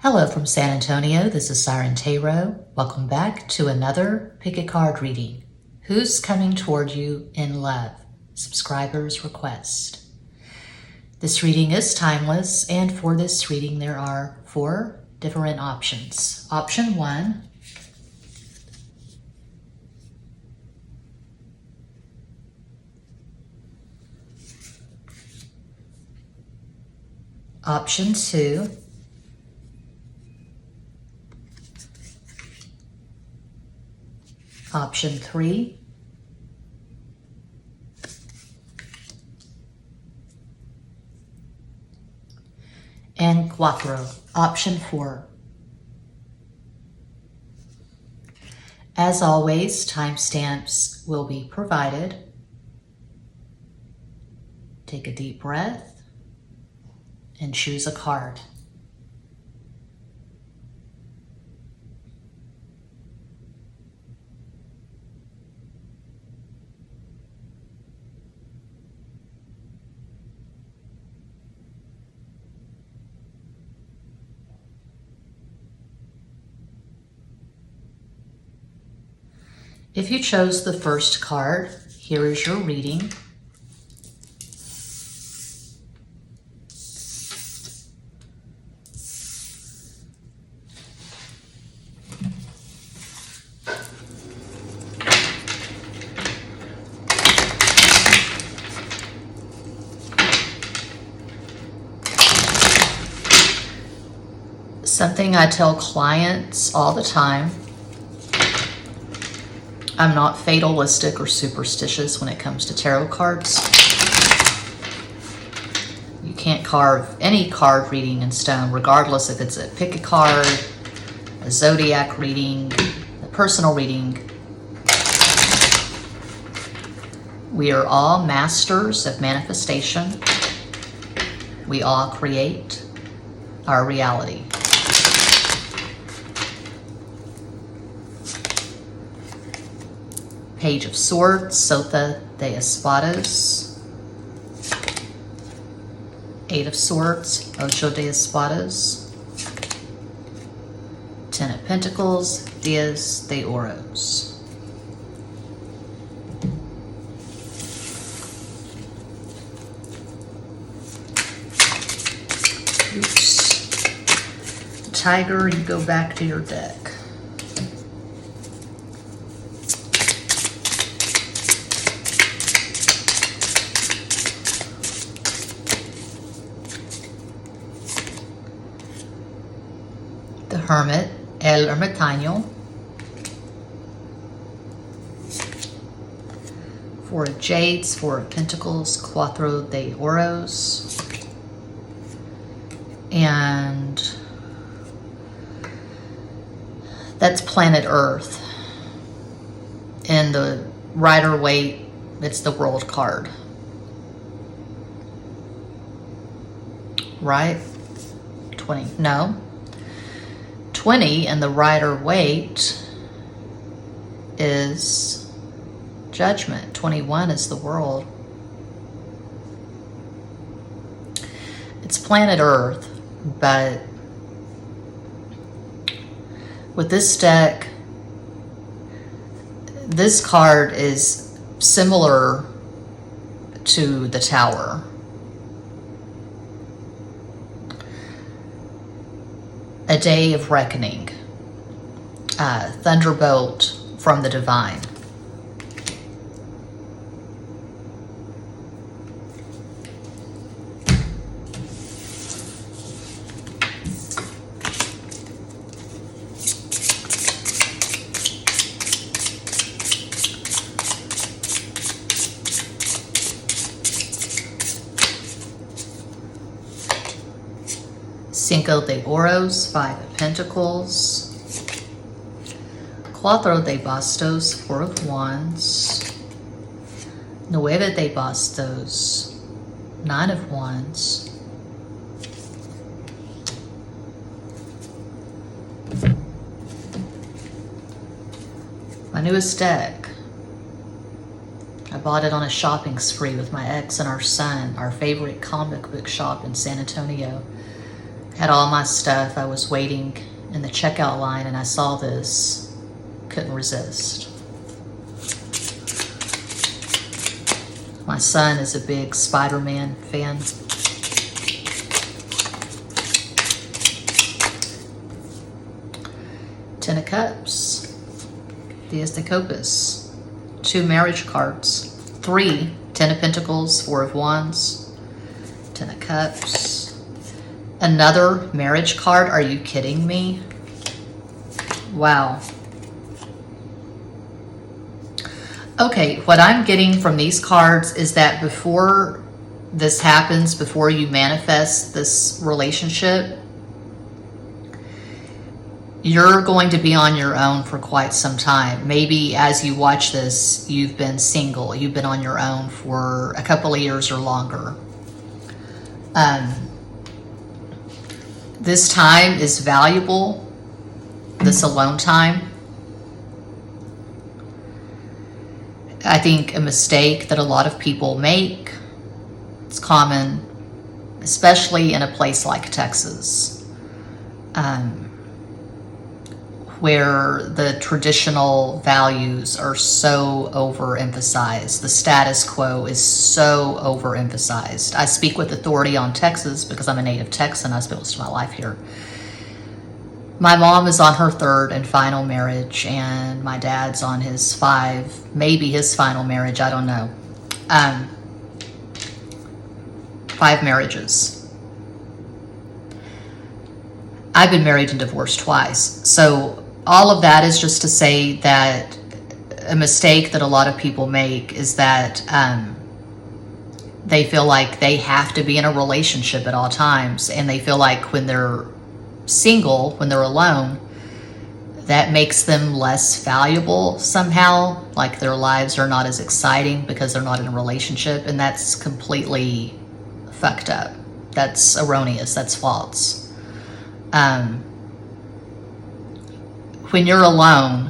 Hello from San Antonio, this is Siren Tarot. Welcome back to another Pick a Card reading. Who's coming toward you in love? Subscriber's request. This reading is timeless, and for this reading there are 4 different options. Option 1, Option 2, Option 3, and Cuatro, Option 4. As always, timestamps will be provided. Take a deep breath and choose a card. If you chose the first card, here is your reading. Something I tell clients all the time. I'm not fatalistic or superstitious when it comes to tarot cards. You can't carve any card reading in stone, regardless if it's a pick a card, a zodiac reading, a personal reading. We are all masters of manifestation. We all create our reality. Page of Swords, Sota de Espadas. 8 of Swords, Ocho de Espadas. 10 of Pentacles, Diez de Oros. Oops. Tiger, you go back to your deck. Hermit, El Ermitaño. 4 of Jades, 4 of Pentacles, Cuatro de Oros. And that's planet Earth. And the Rider-Waite, it's the World card. Right? 20, no. 20 and the Rider-Waite is Judgment. 21 is the World. It's planet Earth, but with this deck, this card is similar to the Tower. A day of reckoning, thunderbolt from the divine. Cinco de Oros, 5 of Pentacles. Cuatro de Bastos, 4 of Wands. Nueve de Bastos, 9 of Wands. My newest deck. I bought it on a shopping spree with my ex and our son, our favorite comic book shop in San Antonio. Had all my stuff. I was waiting in the checkout line and I saw this. Couldn't resist. My son is a big Spider-Man fan. Ten of Cups. Diaz de Copas. 2 marriage cards. 3. 10 of Pentacles, 4 of Wands. 10 of Cups. Another marriage card. Are you kidding me? Wow. Okay, what I'm getting from these cards is that before this happens, before you manifest this relationship, you're going to be on your own for quite some time. Maybe as you watch this, you've been single. You've been on your own for a couple of years or longer. This time is valuable, this alone time. I think a mistake that a lot of people make, it's common, especially in a place like Texas, where the traditional values are so overemphasized. The status quo is so overemphasized. I speak with authority on Texas because I'm a native Texan. I spent most of my life here. My mom is on her 3rd and final marriage, and my dad's on his 5, maybe his final marriage, I don't know. 5 marriages. I've been married and divorced twice. So all of that is just to say that a mistake that a lot of people make is that they feel like they have to be in a relationship at all times, and they feel like when they're single, when they're alone, that makes them less valuable somehow, like their lives are not as exciting because they're not in a relationship, and that's completely fucked up. That's erroneous. That's false. When you're alone,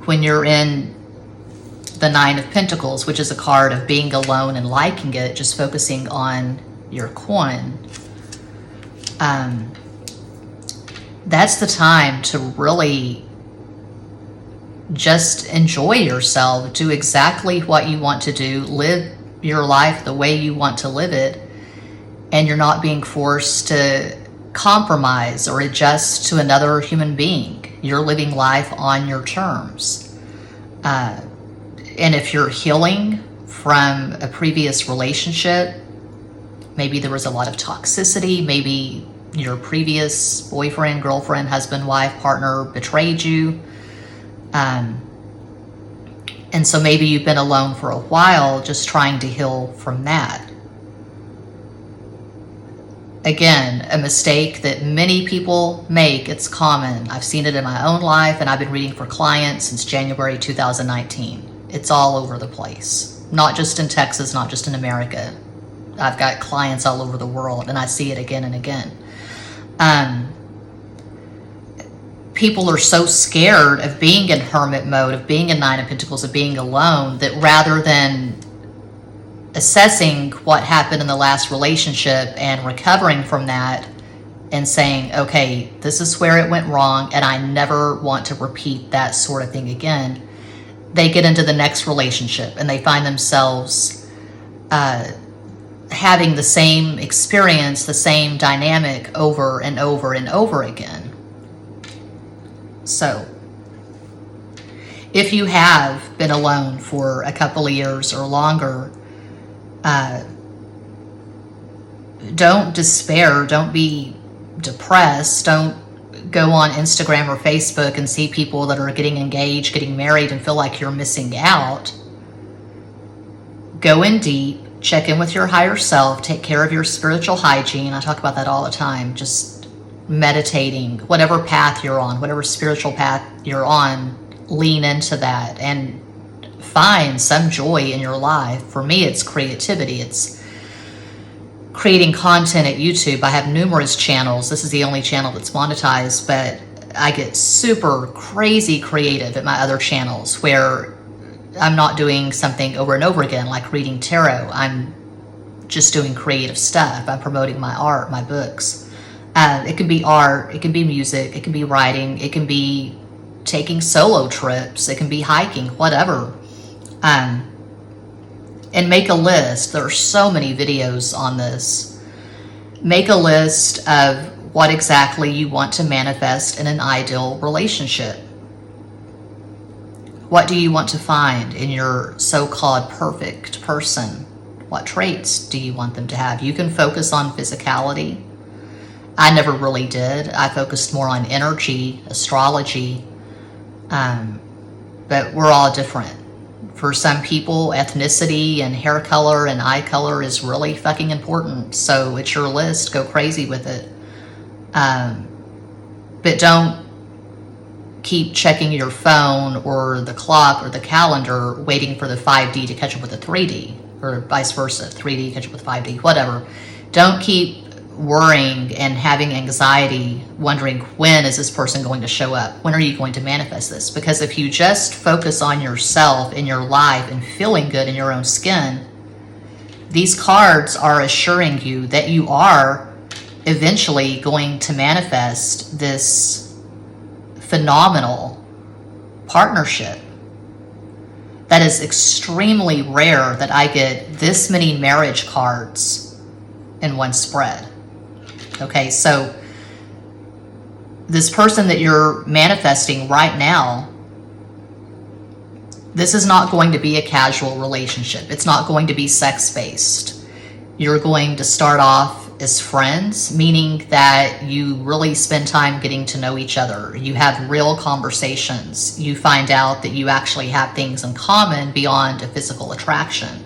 when you're in the 9 of Pentacles, which is a card of being alone and liking it, just focusing on your coin, that's the time to really just enjoy yourself, do exactly what you want to do, live your life the way you want to live it, and you're not being forced to compromise or adjust to another human being. You're living life on your terms. And if you're healing from a previous relationship, maybe there was a lot of toxicity, maybe your previous boyfriend, girlfriend, husband, wife, partner betrayed you. And so maybe you've been alone for a while just trying to heal from that. Again, a mistake that many people make. It's common. I've seen it in my own life, and I've been reading for clients since January 2019. It's all over the place. Not just in Texas, not just in America. I've got clients all over the world, and I see it again and again. People are so scared of being in hermit mode, of being in 9 of Pentacles, of being alone, that rather than assessing what happened in the last relationship and recovering from that and saying, okay, this is where it went wrong and I never want to repeat that sort of thing again, they get into the next relationship and they find themselves having the same experience, the same dynamic over and over and over again. So if you have been alone for a couple of years or longer, don't despair, don't be depressed, don't go on Instagram or Facebook and see people that are getting engaged, getting married, and feel like you're missing out. Go in deep, check in with your higher self, take care of your spiritual hygiene. I talk about that all the time, just meditating, whatever path you're on, whatever spiritual path you're on, lean into that and find some joy in your life. For me, it's creativity. It's creating content at YouTube. I have numerous channels. This is the only channel that's monetized, but I get super crazy creative at my other channels where I'm not doing something over and over again like reading tarot. I'm just doing creative stuff. I'm promoting my art, my books. It can be art, it can be music, it can be writing, it can be taking solo trips, it can be hiking, whatever. And make a list. There are so many videos on this. Make a list of what exactly you want to manifest in an ideal relationship. What do you want to find in your so-called perfect person? What traits do you want them to have? You can focus on physicality. I never really did. I focused more on energy, astrology, but we're all different. For some people, ethnicity and hair color and eye color is really fucking important. So it's your list. Go crazy with it. But don't keep checking your phone or the clock or the calendar waiting for the 5D to catch up with the 3D, or vice versa, 3D catch up with 5D, whatever. Don't keep worrying and having anxiety, wondering when is this person going to show up? When are you going to manifest this? Because if you just focus on yourself and your life and feeling good in your own skin, these cards are assuring you that you are eventually going to manifest this phenomenal partnership. That is extremely rare that I get this many marriage cards in one spread. Okay, so this person that you're manifesting right now, this is not going to be a casual relationship. It's not going to be sex-based. You're going to start off as friends, meaning that you really spend time getting to know each other. You have real conversations. You find out that you actually have things in common beyond a physical attraction.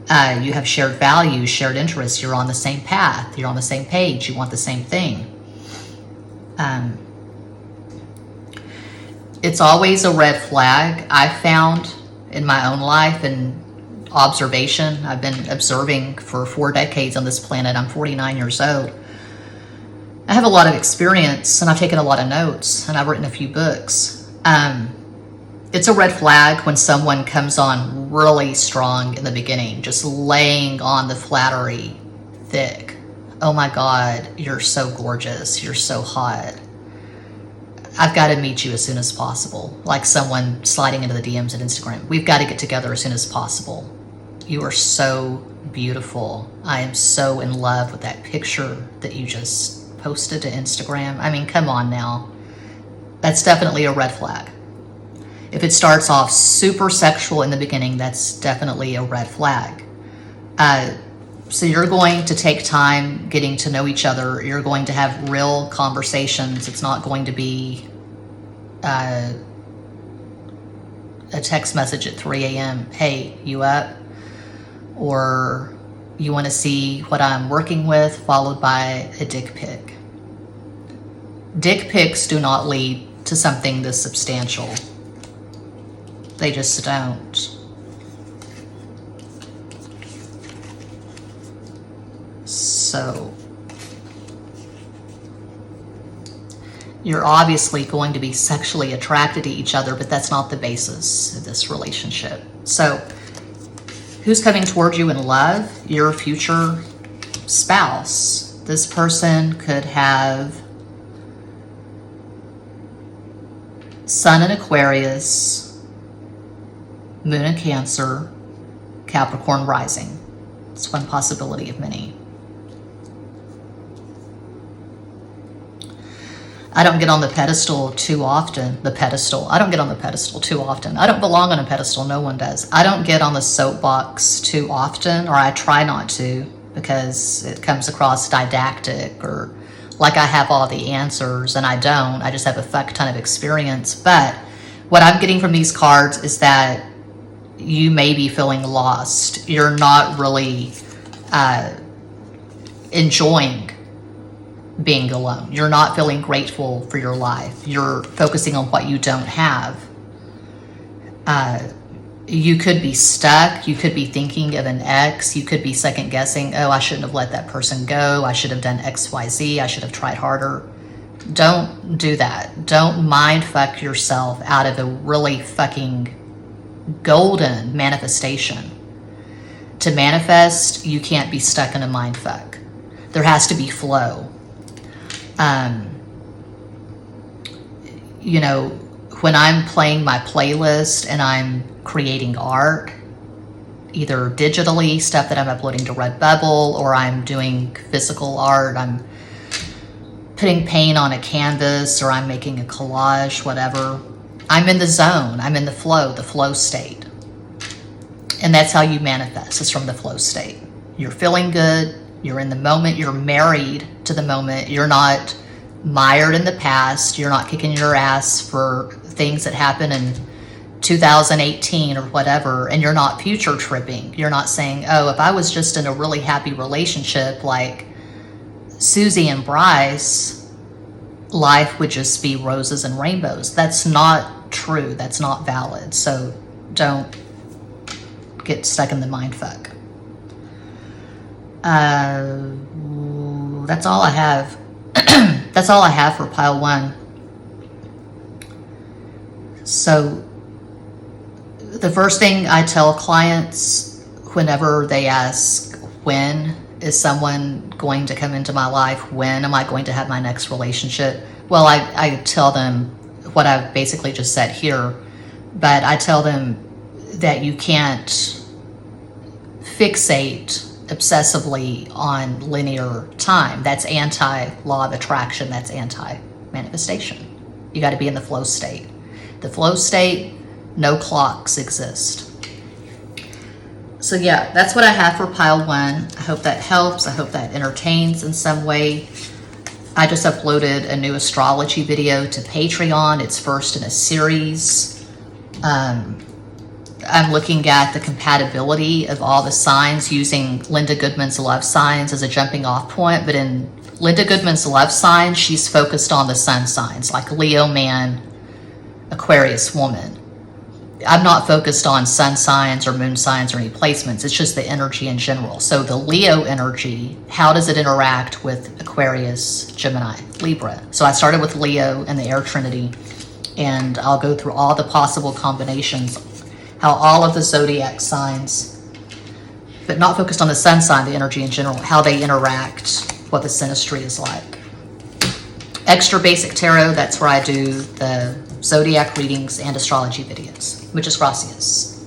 You have shared values, shared interests. You're on the same path. You're on the same page. You want the same thing. It's always a red flag I've found in my own life and observation. I've been observing for 4 decades on this planet. I'm 49 years old. I have a lot of experience and I've taken a lot of notes and I've written a few books. It's a red flag when someone comes on really strong in the beginning, just laying on the flattery thick. Oh my God, you're so gorgeous. You're so hot. I've got to meet you as soon as possible. Like someone sliding into the DMs at Instagram. We've got to get together as soon as possible. You are so beautiful. I am so in love with that picture that you just posted to Instagram. I mean, come on now. That's definitely a red flag. If it starts off super sexual in the beginning, that's definitely a red flag. So you're going to take time getting to know each other. You're going to have real conversations. It's not going to be a text message at 3 a.m. Hey, you up? Or you want to see what I'm working with, followed by a dick pic. Dick pics do not lead to something this substantial. They just don't. So you're obviously going to be sexually attracted to each other, but that's not the basis of this relationship. So who's coming toward you in love? Your future spouse. This person could have Sun in Aquarius, Moon in Cancer, Capricorn rising. It's one possibility of many. I don't get on the pedestal too often. I don't get on the pedestal too often. I don't belong on a pedestal. No one does. I don't get on the soapbox too often, or I try not to, because it comes across didactic or like I have all the answers, and I don't. I just have a fuck ton of experience. But what I'm getting from these cards is that you may be feeling lost. You're not really enjoying being alone. You're not feeling grateful for your life. You're focusing on what you don't have. You could be stuck. You could be thinking of an ex. You could be second guessing, oh, I shouldn't have let that person go. I should have done X, Y, Z. I should have tried harder. Don't do that. Don't mind fuck yourself out of a really fucking golden manifestation. To manifest, you can't be stuck in a mind fuck. There has to be flow. You know, when I'm playing my playlist and I'm creating art, either digitally, stuff that I'm uploading to Redbubble, or I'm doing physical art, I'm putting paint on a canvas, or I'm making a collage, whatever, I'm in the zone, I'm in the flow state. And that's how you manifest, is from the flow state. You're feeling good, you're in the moment, you're married to the moment, you're not mired in the past, you're not kicking your ass for things that happened in 2018 or whatever, and you're not future tripping. You're not saying, oh, if I was just in a really happy relationship like Susie and Bryce, life would just be roses and rainbows. That's not true. That's not valid. So don't get stuck in the mind fuck. That's all I have. That's all I have for pile 1. So the first thing I tell clients whenever they ask, when is someone going to come into my life? When am I going to have my next relationship? Well, I tell them what I've basically just said here, but I tell them that you can't fixate obsessively on linear time. That's anti-law of attraction. That's anti-manifestation. You got to be in the flow state. The flow state, no clocks exist. So yeah, that's what I have for pile 1. I hope that helps. I hope that entertains in some way. I just uploaded a new astrology video to Patreon. It's first in a series. I'm looking at the compatibility of all the signs using Linda Goodman's love signs as a jumping off point. But in Linda Goodman's love signs, she's focused on the sun signs, like Leo man, Aquarius woman. I'm not focused on sun signs or moon signs or any placements. It's just the energy in general. So the Leo energy, how does it interact with Aquarius, Gemini, Libra? So I started with Leo and the air trinity, and I'll go through all the possible combinations, how all of the zodiac signs, but not focused on the sun sign, the energy in general, how they interact, what the synastry is like. Extra basic tarot, that's where I do the zodiac readings and astrology videos. Muchas gracias.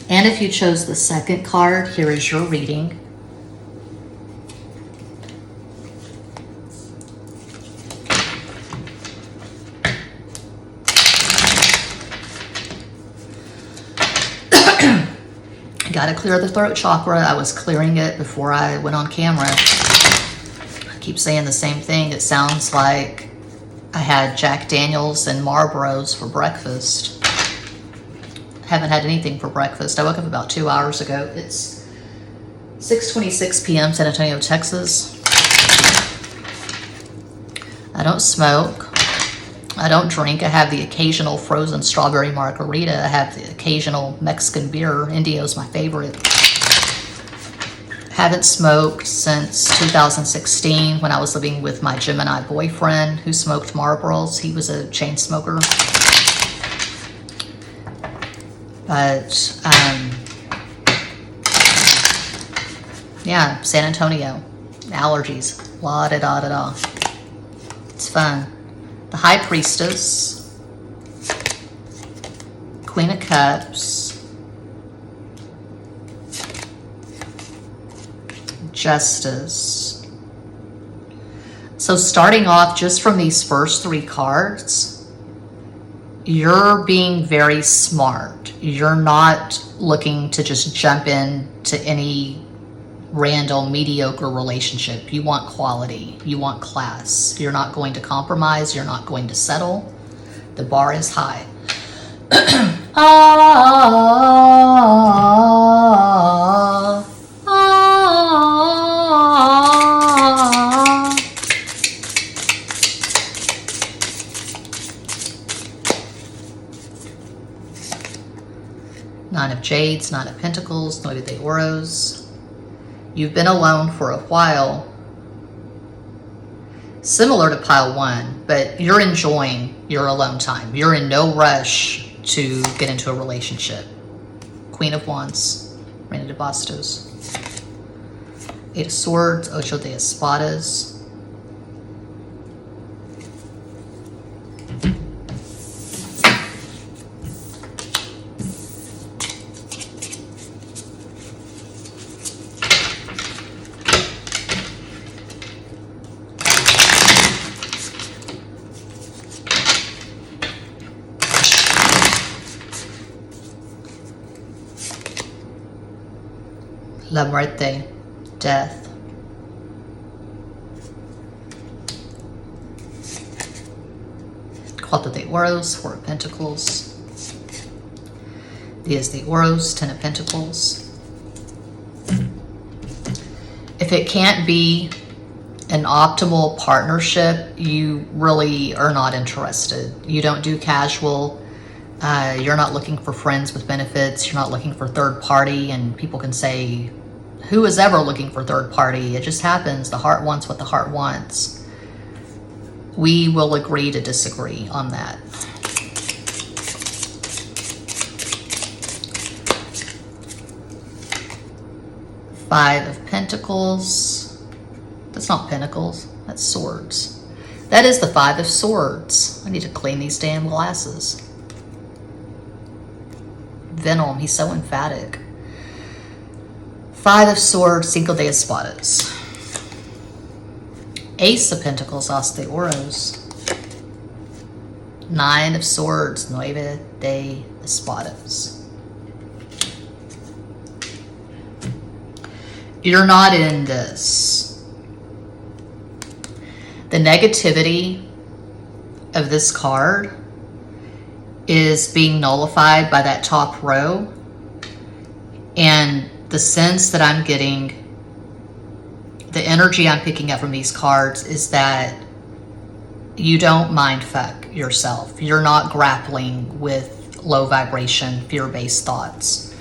And if you chose the second card, here is your reading. Got to clear the throat chakra. I was clearing it before I went on camera. I keep saying the same thing. It sounds like I had Jack Daniels and Marlboros for breakfast. Haven't had anything for breakfast. I woke up about 2 hours ago. It's 6:26 p.m. San Antonio, Texas. I don't smoke. I don't drink. I have the occasional frozen strawberry margarita. I have the occasional Mexican beer. Indio's my favorite. Haven't smoked since 2016 when I was living with my Gemini boyfriend who smoked Marlboros. He was a chain smoker. But, yeah, San Antonio. Allergies. La-da-da-da-da. It's fun. The High Priestess, Queen of Cups, Justice. So starting off just from these first 3 cards, you're being very smart. You're not looking to just jump into any random mediocre relationship. You want quality. You want class. You're not going to compromise. You're not going to settle. The bar is high. Nine of Jades, Nine of Pentacles, Nueve de Oros. You've been alone for a while, similar to pile 1, but you're enjoying your alone time. You're in no rush to get into a relationship. Queen of Wands, Reina de Bastos. Eight of Swords, Ocho de Espadas. La Muerte, death. Cuatro de Oros, Four of Pentacles. Diez de Oros, Ten of Pentacles. If it can't be an optimal partnership, you really are not interested. You don't do casual. You're not looking for friends with benefits. You're not looking for third party. And people can say, who is ever looking for third party? It just happens. The heart wants what the heart wants. We will agree to disagree on that. Five of Pentacles. That's not Pentacles. That's Swords. That is the Five of Swords. I need to clean these damn glasses. Venom. He's so emphatic. Five of Swords, Cinco de Espadas. Ace of Pentacles, As de Oros. Nine of Swords, Nueve de Espadas. You're not in this. The negativity of this card is being nullified by that top row. And the sense that I'm getting, the energy I'm picking up from these cards is that you don't mind fuck yourself. You're not grappling with low vibration, fear-based thoughts.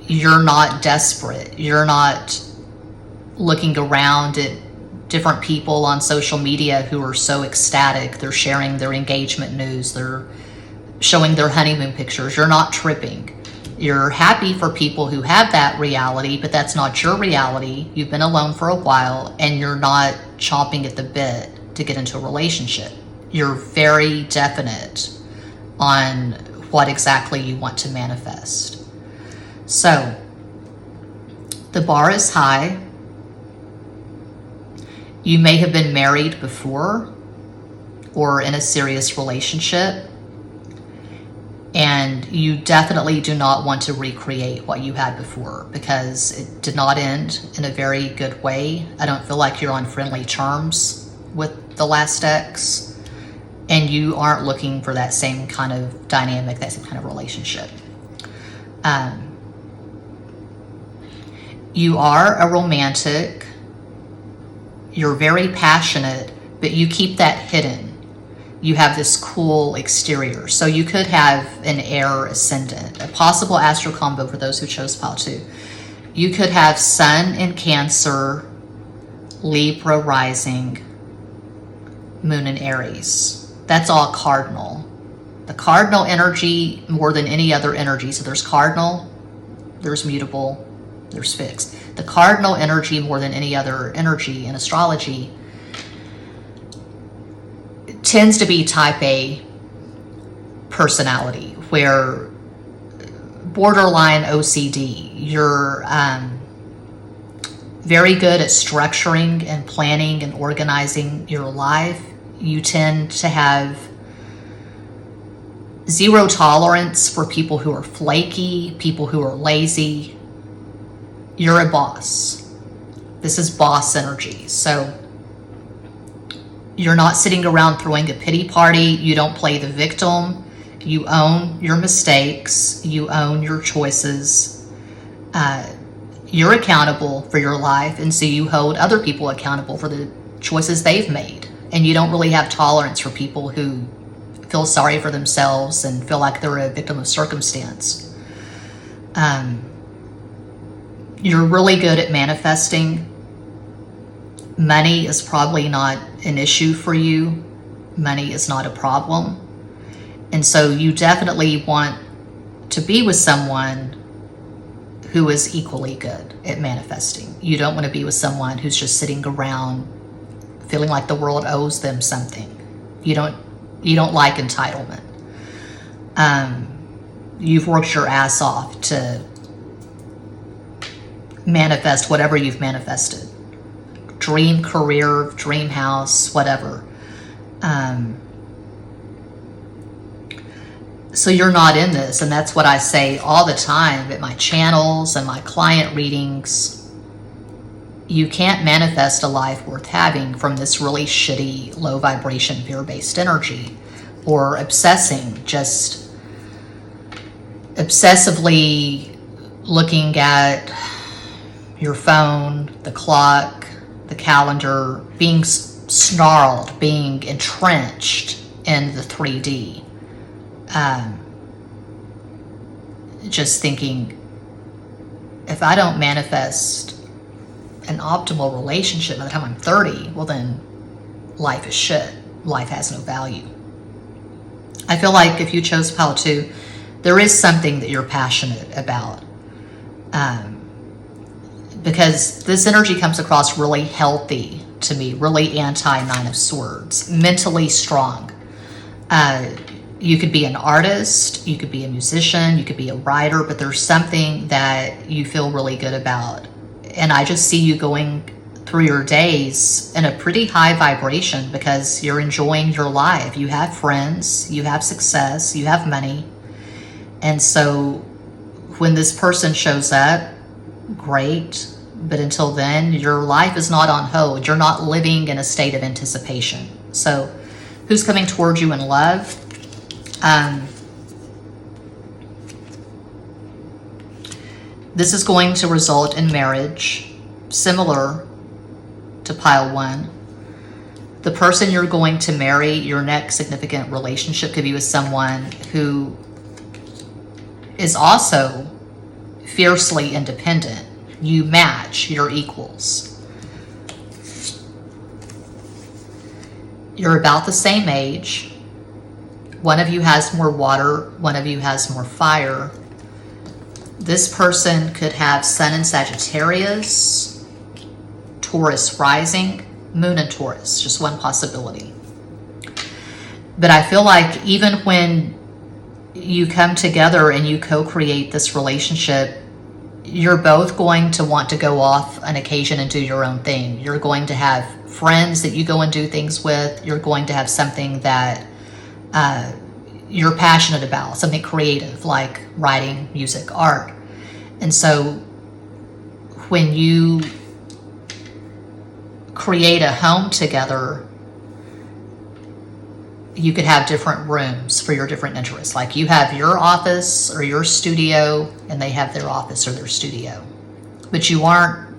You're not desperate. You're not looking around at different people on social media who are so ecstatic. They're sharing their engagement news. They're showing their honeymoon pictures. You're not tripping. You're happy for people who have that reality, but that's not your reality. You've been alone for a while and you're not chomping at the bit to get into a relationship. You're very definite on what exactly you want to manifest. So the bar is high. You may have been married before or in a serious relationship, and you definitely do not want to recreate what you had before because it did not end in a very good way. I don't feel like you're on friendly terms with the last ex, and you aren't looking for that same kind of dynamic, that same kind of relationship. You are a romantic. You're very passionate, but you keep that hidden. You have this cool exterior. So you could have an air ascendant, a possible astral combo for those who chose pile 2. You could have Sun in Cancer, Libra rising, Moon in Aries. That's all cardinal. The cardinal energy more than any other energy. So there's cardinal, there's mutable, there's fixed. The cardinal energy more than any other energy in astrology tends to be type A personality, where borderline OCD. You're very good at structuring and planning and organizing your life. You tend to have zero tolerance for people who are flaky, people who are lazy. You're a boss. This is boss energy. So you're not sitting around throwing a pity party. You don't play the victim. You own your mistakes. You own your choices. You're accountable for your life, and so you hold other people accountable for the choices they've made. And you don't really have tolerance for people who feel sorry for themselves and feel like they're a victim of circumstance. You're really good at manifesting. Money is probably not an issue for you. Money is not a problem. And so you definitely want to be with someone who is equally good at manifesting. You don't want to be with someone who's just sitting around feeling like the world owes them something. You don't like entitlement. You've worked your ass off to manifest whatever you've manifested. Dream career, dream house, whatever. So you're not in this, and that's what I say all the time at my channels and my client readings. You can't manifest a life worth having from this really shitty, low vibration, fear-based energy, or just obsessively looking at your phone, the clock, the calendar, being snarled, being entrenched in the 3D. Just thinking, if I don't manifest an optimal relationship by the time I'm 30, well then life is shit. Life has no value. I feel like if you chose pile 2, there is something that you're passionate about. Because this energy comes across really healthy to me, really anti-9 of swords, mentally strong. You could be an artist, you could be a musician, you could be a writer, but there's something that you feel really good about. And I just see you going through your days in a pretty high vibration because you're enjoying your life. You have friends, you have success, you have money. And so when this person shows up, great. But until then, your life is not on hold. You're not living in a state of anticipation. So who's coming towards you in love? This is going to result in marriage, similar to pile 1. The person you're going to marry, your next significant relationship, could be with someone who is also fiercely independent. You match, you're equals. You're about the same age. One of you has more water, one of you has more fire. This person could have Sun in Sagittarius, Taurus rising, Moon in Taurus, just one possibility. But I feel like even when you come together and you co-create this relationship, you're both going to want to go off on occasion and do your own thing. You're going to have friends that you go and do things with. You're going to have something that you're passionate about, something creative like writing, music, art. And so when you create a home together, you could have different rooms for your different interests. Like you have your office or your studio and they have their office or their studio. But you aren't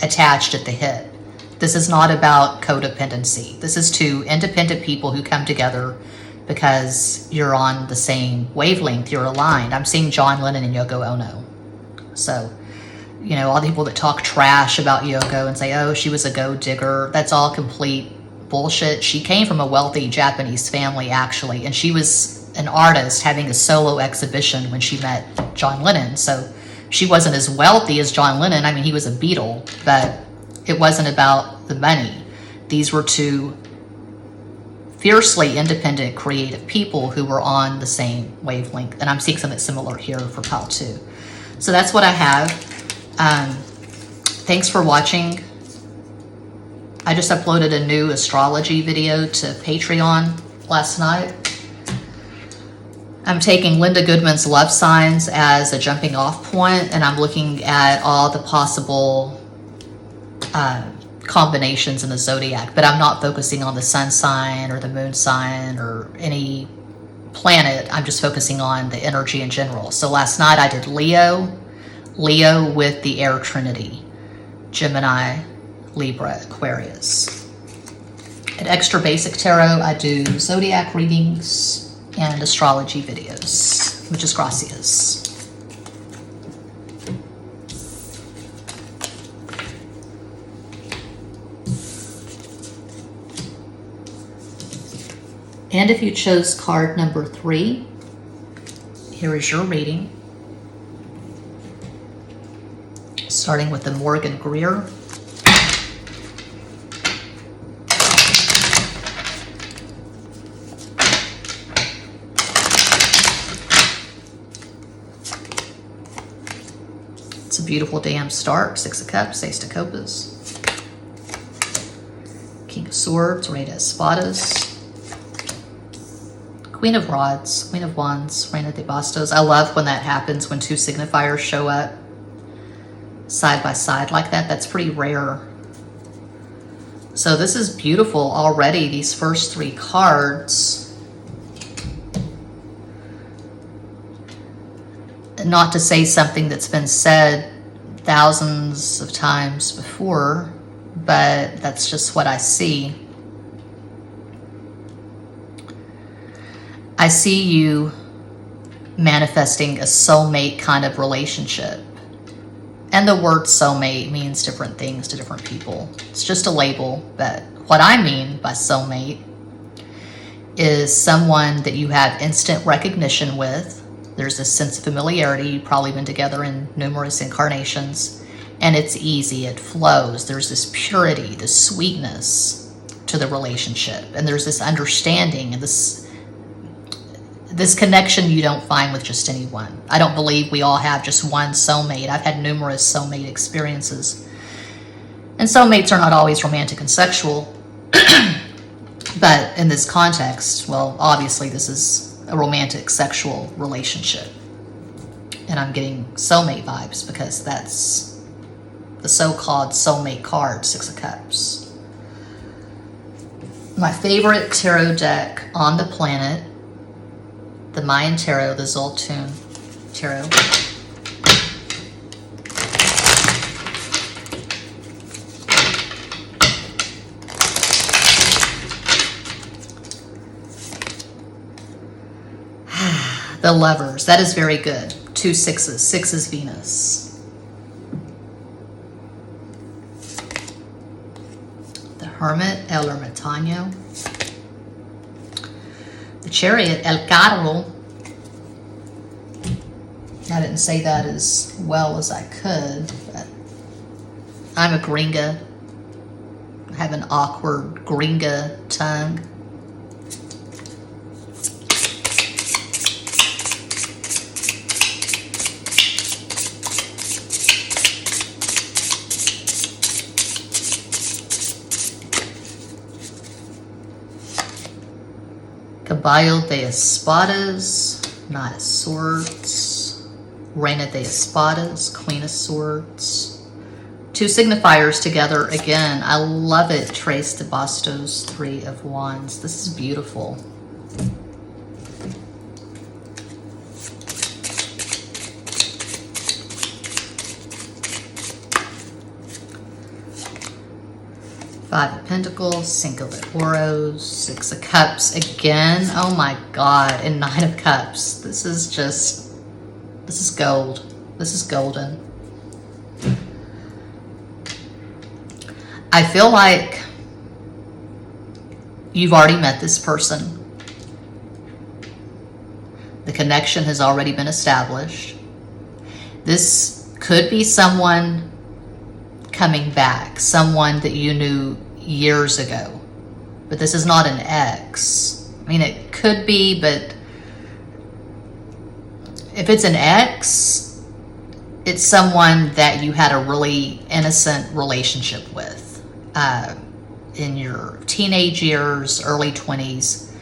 attached at the hip. This is not about codependency. This is two independent people who come together because you're on the same wavelength, you're aligned. I'm seeing John Lennon and Yoko Ono. So, you know, all the people that talk trash about Yoko and say, oh, she was a gold digger, that's all complete bullshit. She came from a wealthy Japanese family, actually, and she was an artist having a solo exhibition when she met John Lennon. So she wasn't as wealthy as John Lennon. I mean, he was a Beatle, but it wasn't about the money. These were two fiercely independent, creative people who were on the same wavelength. And I'm seeing something similar here for pile 2. So that's what I have. Thanks for watching. I just uploaded a new astrology video to Patreon last night. I'm taking Linda Goodman's love signs as a jumping off point, and I'm looking at all the possible combinations in the zodiac, but I'm not focusing on the sun sign or the moon sign or any planet. I'm just focusing on the energy in general. So last night I did Leo with the air trinity, Gemini, Libra, Aquarius. At Extra Basic Tarot, I do zodiac readings and astrology videos. Muchas gracias. And if you chose card number 3, here is your reading. Starting with the Morgan Greer. It's a beautiful damn start. Six of Cups, Ace of Copas. King of Swords, Rey de Espadas. Queen of Rods, Queen of Wands, Reina de Bastos. I love when that happens, when two signifiers show up side by side like that. That's pretty rare. So this is beautiful already, these first three cards. Not to say something that's been said thousands of times before, but that's just what I see. I see you manifesting a soulmate kind of relationship. And the word soulmate means different things to different people. It's just a label, but what I mean by soulmate is someone that you have instant recognition with. There's a sense of familiarity. You've probably been together in numerous incarnations, and it's easy, it flows. There's this purity, this sweetness to the relationship, and there's this understanding and this connection you don't find with just anyone. I don't believe we all have just one soulmate. I've had numerous soulmate experiences. And soulmates are not always romantic and sexual. But in this context, well, obviously this is a romantic sexual relationship. And I'm getting soulmate vibes because that's the so-called soulmate card, Six of Cups. My favorite tarot deck on the planet, the Mayan Tarot, the Zoltun Tarot. The Lovers, that is very good. 2 sixes, 6 is Venus. The Hermit, El Ermitaño. The Chariot, El Carro. I didn't say that as well as I could, but I'm a gringa. I have an awkward gringa tongue. Caballo de Espadas, Knight of Swords, Reina de Espadas, Queen of Swords. Two signifiers together again. I love it. Tres de Bastos, 3 of Wands. This is beautiful. Five of Pentacles, Cinco de Oros, 6 of Cups again. Oh my God, and 9 of Cups. This is gold. This is golden. I feel like you've already met this person. The connection has already been established. This could be someone coming back, someone that you knew years ago, but this is not an ex. I mean, it could be, but if it's an ex, it's someone that you had a really innocent relationship with in your teenage years, early 20s.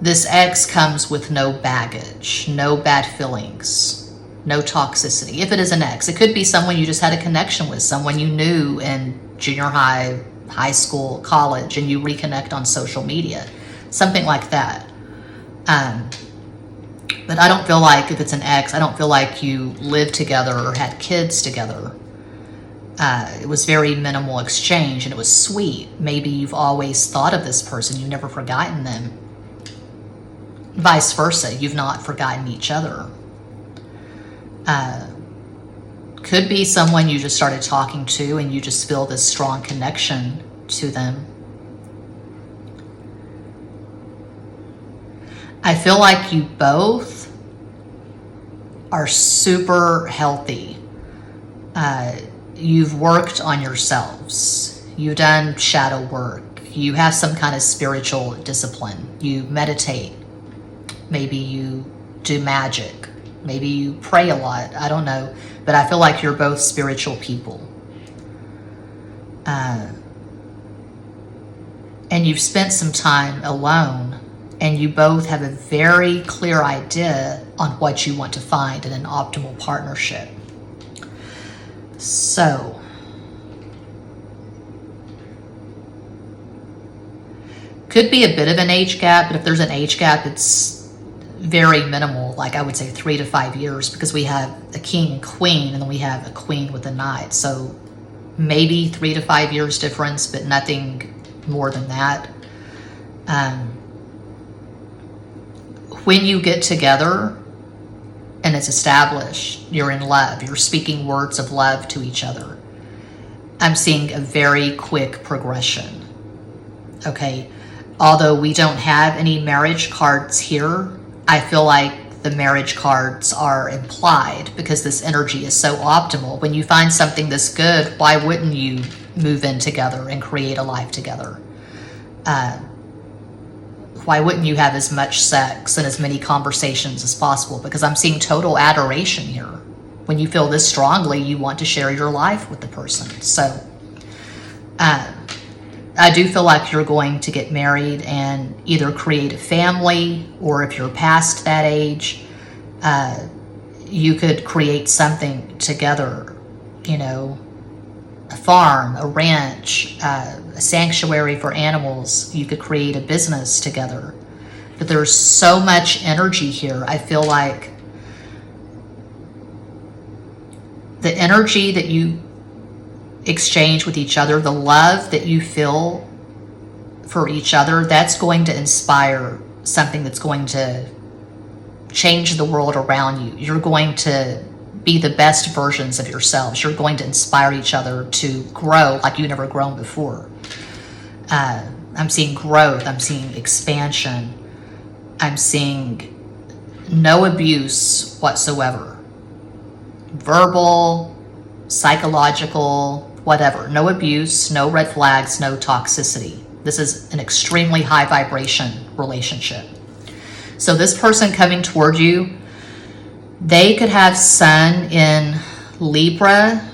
This ex comes with no baggage, no bad feelings, no toxicity. If it is an ex, it could be someone you just had a connection with, someone you knew in junior high, high school, college, and you reconnect on social media, something like that. But I don't feel like, if it's an ex, I don't feel like you lived together or had kids together. It was very minimal exchange, and it was sweet. Maybe you've always thought of this person, you've never forgotten them. Vice versa, you've not forgotten each other. Could be someone you just started talking to and you just feel this strong connection to them. I feel like you both are super healthy. You've worked on yourselves. You've done shadow work. You have some kind of spiritual discipline. You meditate. Maybe you do magic. Maybe you pray a lot. I don't know. But I feel like you're both spiritual people. And you've spent some time alone, and you both have a very clear idea on what you want to find in an optimal partnership. So, could be a bit of an age gap, but if there's an age gap, it's very minimal, like I would say 3 to 5 years, because we have a king and queen, and then we have a queen with a knight. So maybe 3 to 5 years difference, but nothing more than that. When you get together and it's established, you're in love, you're speaking words of love to each other. I'm seeing a very quick progression. Okay, although we don't have any marriage cards here, I feel like the marriage cards are implied because this energy is so optimal. When you find something this good, why wouldn't you move in together and create a life together? Why wouldn't you have as much sex and as many conversations as possible? Because I'm seeing total adoration here. When you feel this strongly, you want to share your life with the person. So I do feel like you're going to get married and either create a family, or if you're past that age, you could create something together, you know, a farm, a ranch, a sanctuary for animals. You could create a business together. But there's so much energy here. I feel like the energy that you exchange with each other, the love that you feel for each other, that's going to inspire something that's going to change the world around you. You're going to be the best versions of yourselves. You're going to inspire each other to grow like you've never grown before. I'm seeing growth. I'm seeing expansion. I'm seeing no abuse whatsoever. Verbal, psychological, whatever. No abuse, no red flags, no toxicity. This is an extremely high vibration relationship. So this person coming toward you, they could have Sun in Libra,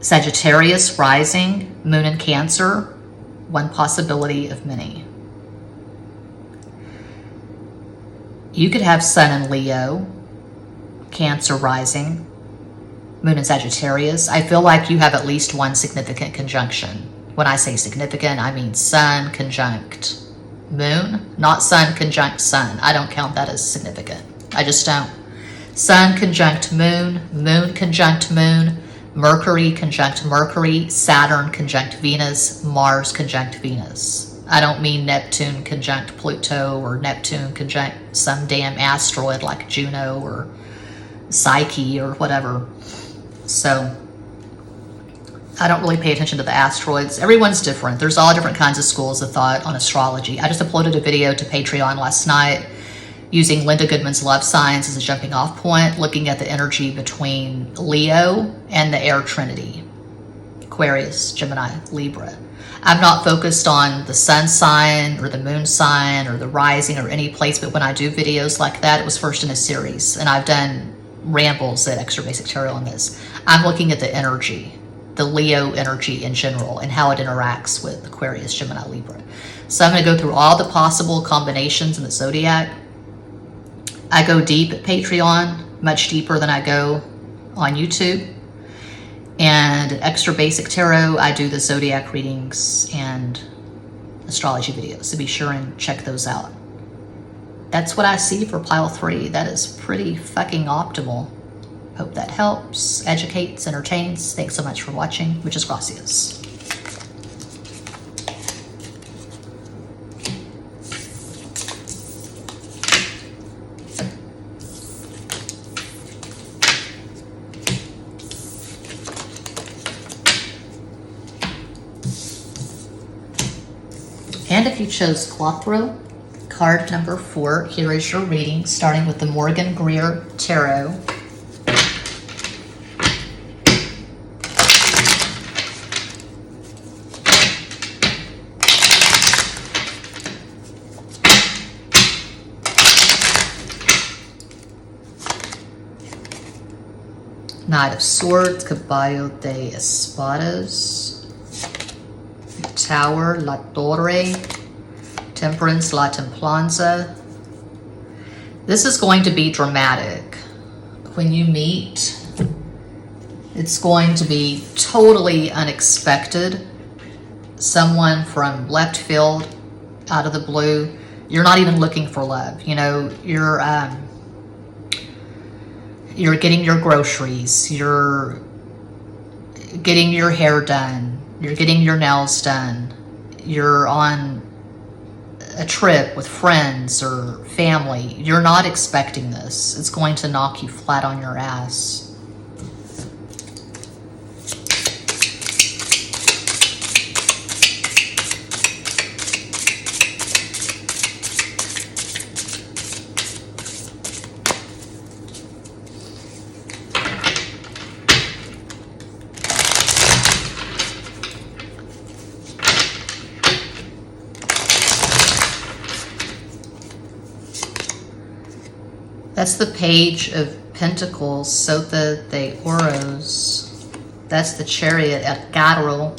Sagittarius rising, Moon in Cancer, one possibility of many. You could have Sun in Leo, Cancer rising, Moon in Sagittarius. I feel like you have at least one significant conjunction. When I say significant, I mean Sun conjunct Moon, not Sun conjunct Sun. I don't count that as significant. I just don't. Sun conjunct Moon, Moon conjunct Moon, Mercury conjunct Mercury, Saturn conjunct Venus, Mars conjunct Venus. I don't mean Neptune conjunct Pluto or Neptune conjunct some damn asteroid like Juno or Psyche or whatever. So I don't really pay attention to the asteroids. Everyone's different. There's all different kinds of schools of thought on astrology. I just uploaded a video to Patreon last night using Linda Goodman's love signs as a jumping off point, looking at the energy between Leo and the air trinity, Aquarius, Gemini, Libra. I'm not focused on the sun sign or the moon sign or the rising or any place, but when I do videos like that, it was first in a series, and I've done rambles at Extra Basic Tarot on this. I'm looking at the energy, the Leo energy in general, and how it interacts with Aquarius, Gemini, Libra. So I'm going to go through all the possible combinations in the zodiac. I go deep at Patreon, much deeper than I go on YouTube. And at Extra Basic Tarot, I do the zodiac readings and astrology videos, so be sure and check those out. That's what I see for pile 3. That is pretty fucking optimal. Hope that helps, educates, entertains. Thanks so much for watching. Muchas gracias. And if you chose Clothro, card number 4. Here is your reading, starting with the Morgan Greer Tarot. Knight of Swords, Caballo de Espadas, Tower, La Torre, Temperance, La Templanza. This is going to be dramatic. When you meet, it's going to be totally unexpected. Someone from left field, out of the blue. You're not even looking for love. You know, you're getting your groceries, you're getting your hair done, you're getting your nails done, you're on a trip with friends or family. You're not expecting this. It's going to knock you flat on your ass. That's the Page of Pentacles, Sota de Oros. That's the Chariot at Carol.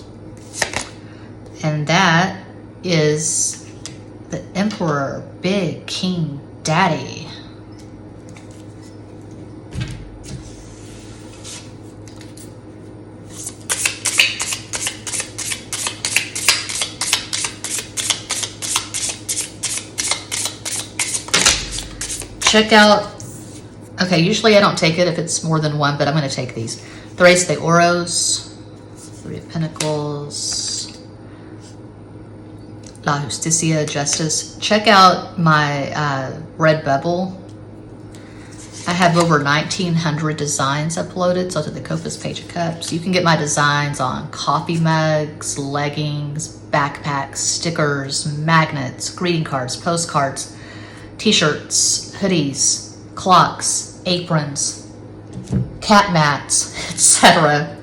And that is the Emperor, Big King Daddy. Check out, okay, usually I don't take it if it's more than one, but I'm going to take these. Tres de Oros, 3 of Pentacles, La Justicia, Justice. Check out my Redbubble. I have over 1,900 designs uploaded, so to the Copas Page of Cups. You can get my designs on coffee mugs, leggings, backpacks, stickers, magnets, greeting cards, postcards, t-shirts, hoodies, clocks, aprons, cat mats, etc.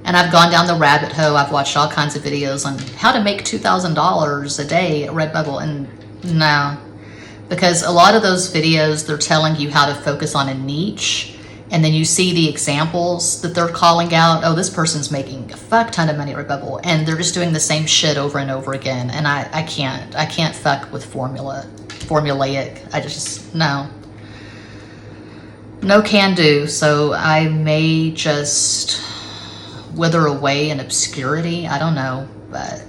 And I've gone down the rabbit hole. I've watched all kinds of videos on how to make $2,000 a day at Redbubble, and no, because a lot of those videos, they're telling you how to focus on a niche, and then you see the examples that they're calling out. Oh, this person's making a fuck ton of money at Redbubble, and they're just doing the same shit over and over again. And I can't fuck with formulaic. I just, no can do. So I may just wither away in obscurity. I don't know, but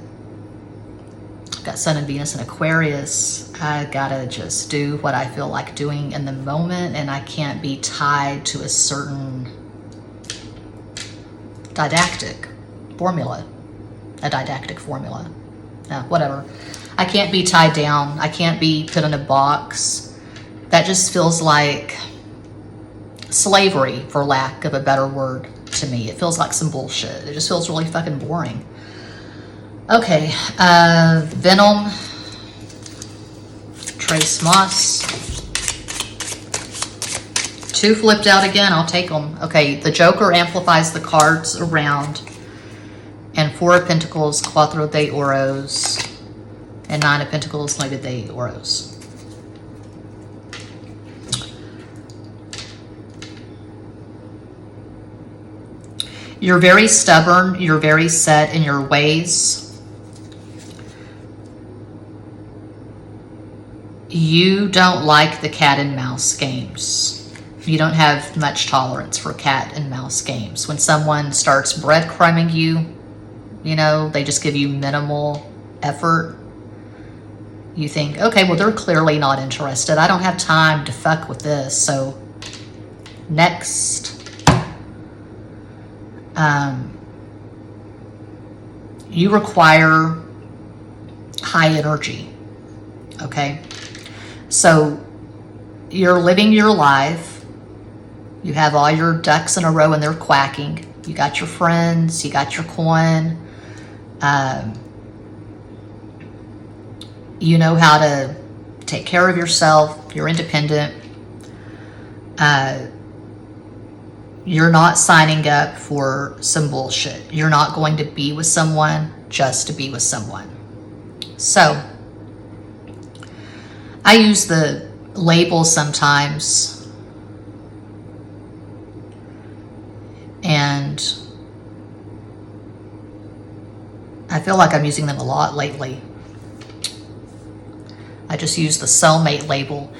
I've got Sun and Venus in Aquarius. I gotta just do what I feel like doing in the moment, and I can't be tied to a certain didactic formula. No, whatever. I can't be tied down. I can't be put in a box. That just feels like slavery, for lack of a better word, to me. It feels like some bullshit. It just feels really fucking boring. Okay, Venom, Trace Moss. 2 flipped out again. I'll take them. Okay, the Joker amplifies the cards around. And 4 of Pentacles, Cuatro de Oros. And 9 of Pentacles, Nueve de Oros. You're very stubborn. You're very set in your ways. You don't like the cat and mouse games. You don't have much tolerance for cat and mouse games. When someone starts breadcrumbing you, you know, they just give you minimal effort. You think, okay, well, they're clearly not interested. I don't have time to fuck with this. So next. You require high energy. Okay. So you're living your life. You have all your ducks in a row and they're quacking. You got your friends, you got your coin. You know how to take care of yourself, you're independent. You're not signing up for some bullshit. You're not going to be with someone just to be with someone. So, I use the label sometimes, and I feel like I'm using them a lot lately. I just use the soulmate label.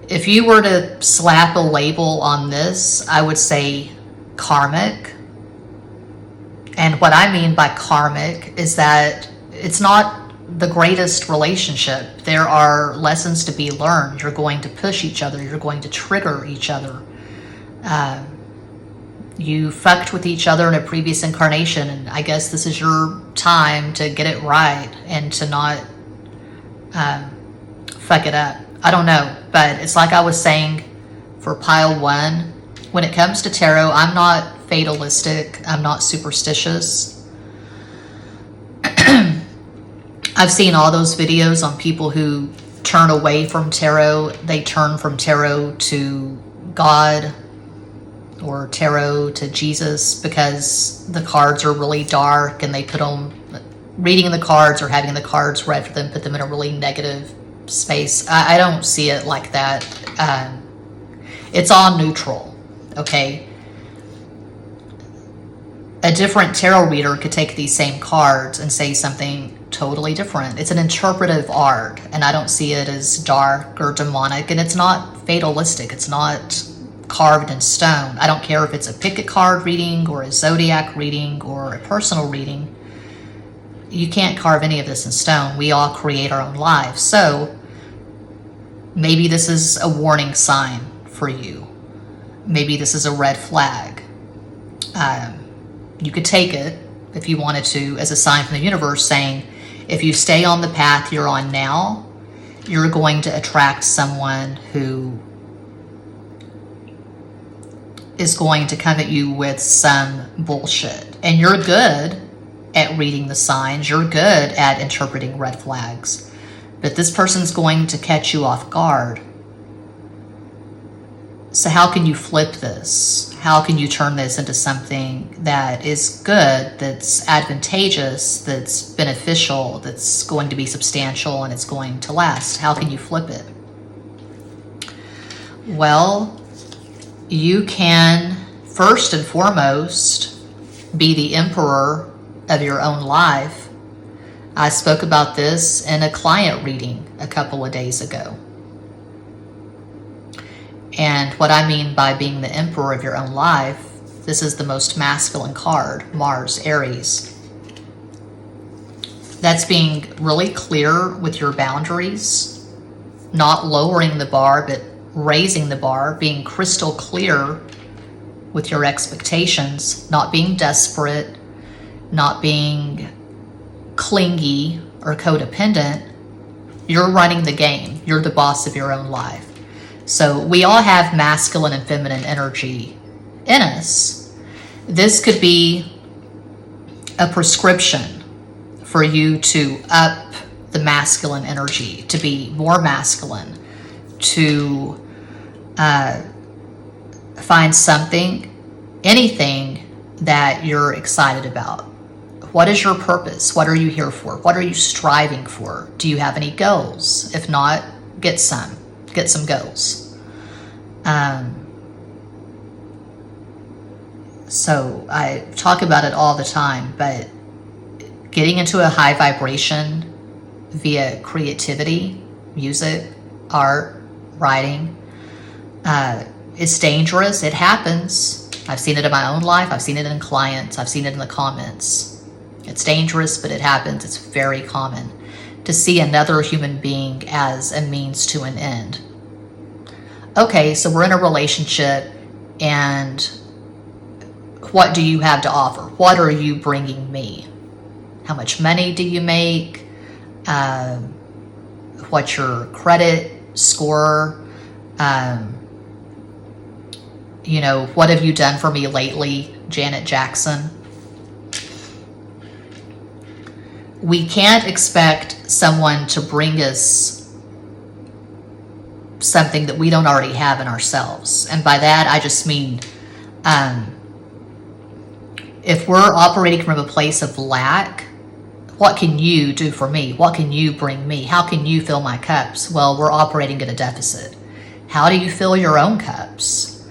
If you were to slap a label on this, I would say karmic. And what I mean by karmic is that it's not the greatest relationship. There are lessons to be learned. You're going to push each other. You're going to trigger each other. You fucked with each other in a previous incarnation, and I guess this is your time to get it right and to not fuck it up. I don't know, but it's like I was saying for pile 1, when it comes to tarot, I'm not fatalistic, I'm not superstitious. I've seen all those videos on people who turn away from tarot. They turn from tarot to God or tarot to Jesus because the cards are really dark, and they put them, reading the cards or having the cards read for them, put them in a really negative space. I don't see it like that. It's all neutral, okay? A different tarot reader could take these same cards and say something totally different. It's an interpretive art, and I don't see it as dark or demonic, and it's not fatalistic. It's not carved in stone. I don't care if it's a pick a card reading or a zodiac reading or a personal reading. You can't carve any of this in stone. We all create our own lives. So maybe this is a warning sign for you. Maybe this is a red flag. You could take it, if you wanted to, as a sign from the universe saying, if you stay on the path you're on now, you're going to attract someone who is going to come at you with some bullshit. And you're good at reading the signs. You're good at interpreting red flags. But this person's going to catch you off guard. So how can you flip this? How can you turn this into something that is good, that's advantageous, that's beneficial, that's going to be substantial, and it's going to last? How can you flip it? Well, you can first and foremost be the emperor of your own life. I spoke about this in a client reading a couple of days ago. And what I mean by being the emperor of your own life, this is the most masculine card, Mars, Aries. That's being really clear with your boundaries, not lowering the bar, but raising the bar, being crystal clear with your expectations, not being desperate, not being clingy or codependent. You're running the game. You're the boss of your own life. So we all have masculine and feminine energy in us. This could be a prescription for you to up the masculine energy, to be more masculine, to find something, anything that you're excited about. What is your purpose? What are you here for? What are you striving for? Do you have any goals? If not, get some goals. So I talk about it all the time, but getting into a high vibration via creativity, music, art, writing, it's dangerous. It happens. I've seen it in my own life. I've seen it in clients. I've seen it in the comments. It's dangerous, but it happens. It's very common to see another human being as a means to an end. Okay, so we're in a relationship, and what do you have to offer? What are you bringing me? How much money do you make? What's your credit score? What have you done for me lately, Janet Jackson? We can't expect someone to bring us something that we don't already have in ourselves. And by that, I just mean, if we're operating from a place of lack, what can you do for me? What can you bring me? How can you fill my cups? Well, we're operating at a deficit. How do you fill your own cups?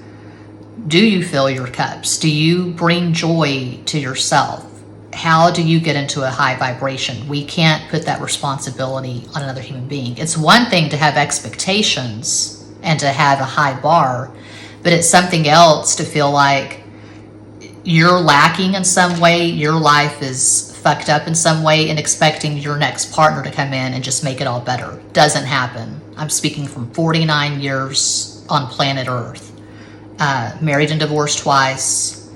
Do you fill your cups? Do you bring joy to yourself? How do you get into a high vibration? We can't put that responsibility on another human being. It's one thing to have expectations and to have a high bar, but it's something else to feel like you're lacking in some way, your life is fucked up in some way, and expecting your next partner to come in and just make it all better. Doesn't happen. I'm speaking from 49 years on planet Earth. Married and divorced twice.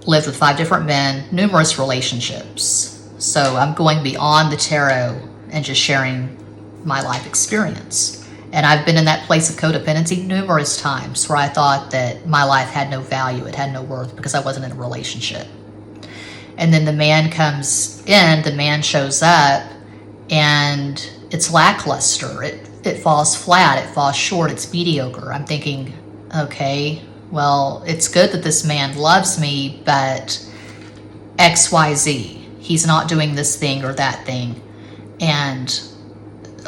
Lived with 5 different men, numerous relationships. So I'm going beyond the tarot and just sharing my life experience. And I've been in that place of codependency numerous times where I thought that my life had no value, it had no worth because I wasn't in a relationship. And then the man comes in, the man shows up, and it's lackluster. It falls flat, it falls short, it's mediocre. I'm thinking, okay, well, it's good that this man loves me, but XYZ, he's not doing this thing or that thing. And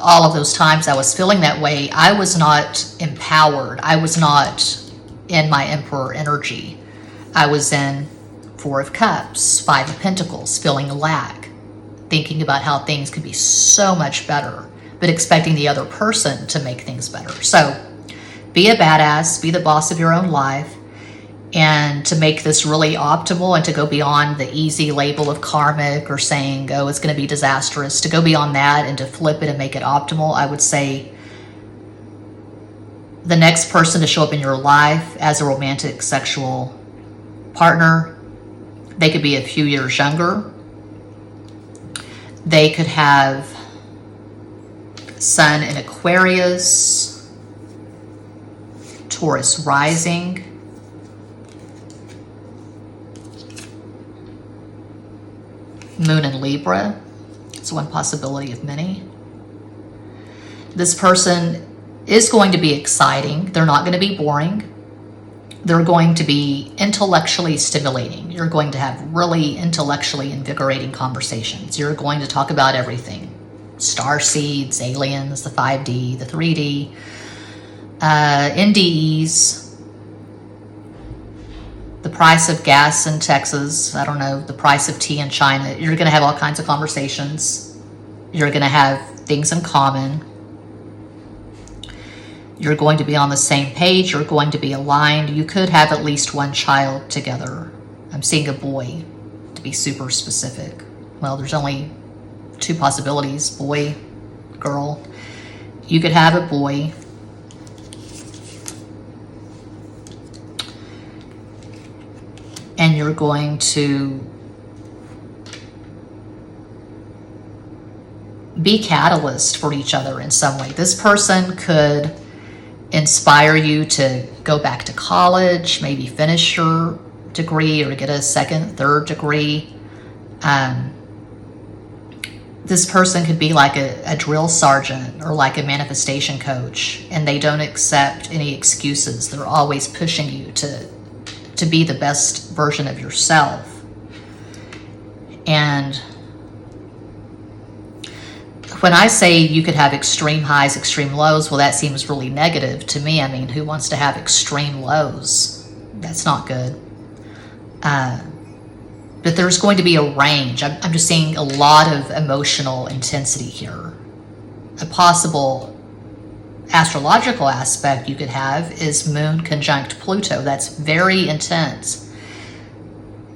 all of those times I was feeling that way, I was not empowered. I was not in my Emperor energy. I was in 4 of Cups, 5 of Pentacles, feeling lack, thinking about how things could be so much better, but expecting the other person to make things better. So be a badass, be the boss of your own life, and to make this really optimal and to go beyond the easy label of karmic or saying, oh, it's going to be disastrous, to go beyond that and to flip it and make it optimal, I would say the next person to show up in your life as a romantic sexual partner, they could be a few years younger. They could have Sun in Aquarius, Taurus rising, Moon in Libra. It's one possibility of many. This person is going to be exciting. They're not going to be boring. They're going to be intellectually stimulating. You're going to have really intellectually invigorating conversations. You're going to talk about everything. Star seeds, aliens, the 5D, the 3D, NDEs, the price of gas in Texas, I don't know, the price of tea in China. You're going to have all kinds of conversations. You're going to have things in common. You're going to be on the same page. You're going to be aligned. You could have at least one child together. I'm seeing a boy, to be super specific. Well, there's only 2 possibilities, boy, girl. You could have a boy. And you're going to be catalyst for each other in some way. This person could inspire you to go back to college, maybe finish your degree or get a 2nd, 3rd degree. This person could be like a drill sergeant or like a manifestation coach, and they don't accept any excuses. They're always pushing you to be the best version of yourself. And when I say you could have extreme highs, extreme lows, well, that seems really negative to me. I mean, who wants to have extreme lows? That's not good. But there's going to be a range. I'm just seeing a lot of emotional intensity here. A possible astrological aspect you could have is Moon conjunct Pluto. That's very intense.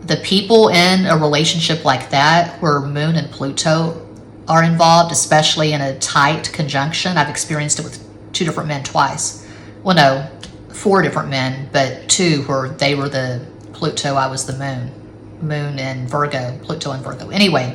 The people in a relationship like that where Moon and Pluto are involved, especially in a tight conjunction, I've experienced it with 2 different men twice. Well, no, 4 different men, but 2 where they were the Pluto, I was the Moon. Moon and Virgo, Pluto and Virgo. Anyway,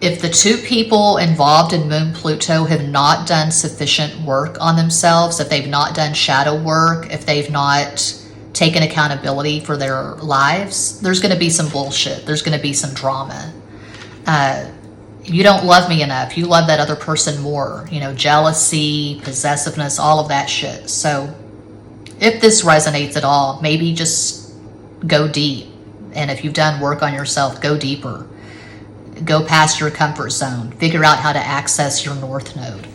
if the 2 people involved in Moon Pluto have not done sufficient work on themselves, if they've not done shadow work, if they've not taken accountability for their lives, there's going to be some bullshit. There's going to be some drama. You don't love me enough. You love that other person more. You know, jealousy, possessiveness, all of that shit. So if this resonates at all, maybe just go deep. And if you've done work on yourself, go deeper. Go past your comfort zone. Figure out how to access your North Node.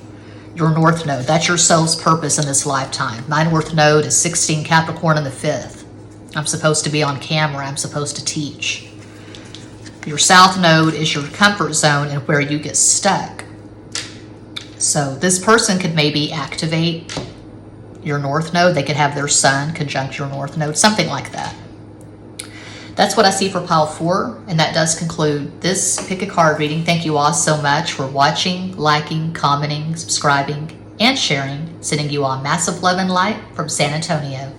Your North Node, that's your soul's purpose in this lifetime. My North Node is 16 Capricorn in the 5th. I'm supposed to be on camera. I'm supposed to teach. Your South Node is your comfort zone and where you get stuck. So this person could maybe activate your North Node. They could have their Sun conjunct your North Node, something like that. That's what I see for pile 4, and that does conclude this pick a card reading. Thank you all so much for watching, liking, commenting, subscribing, and sharing. Sending you all massive love and light from San Antonio.